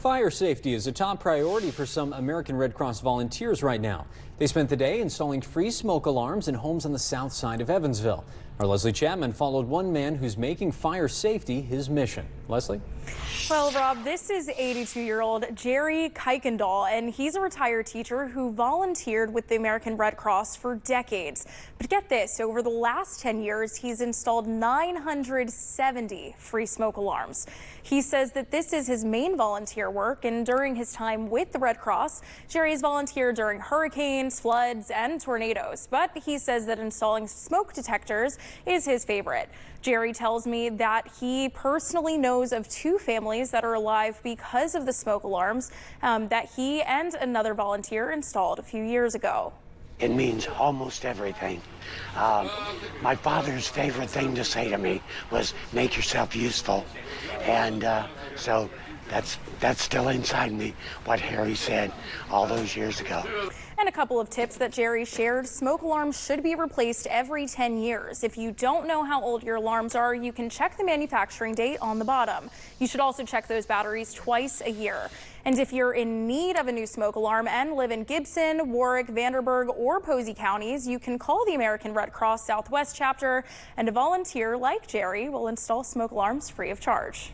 Fire safety is a top priority for some American Red Cross volunteers right now. They spent the day installing free smoke alarms in homes on the south side of Evansville. Our Leslie Chapman followed one man who's making fire safety his mission. Leslie? Well, Rob, this is 82-year-old Jerry Kuykendall, and he's a retired teacher who volunteered with the American Red Cross for decades. But get this, over the last 10 years, he's installed 970 free smoke alarms. He says that this is his main volunteer work, and during his time with the Red Cross, Jerry's volunteered during hurricanes, floods, and tornadoes. But he says that installing smoke detectors is his favorite. Jerry tells me that he personally knows of 2 families that are alive because of the smoke alarms that he and another volunteer installed a few years ago. It means almost everything. My father's favorite thing to say to me was, make yourself useful. And so that's still inside me, what Harry said all those years ago. And a couple of tips that Jerry shared. Smoke alarms should be replaced every 10 years. If you don't know how old your alarms are, you can check the manufacturing date on the bottom. You should also check those batteries twice a year. And if you're in need of a new smoke alarm and live in Gibson, Warwick, Vanderburgh, or Posey counties, you can call the American Red Cross Southwest chapter, and a volunteer like Jerry will install smoke alarms free of charge.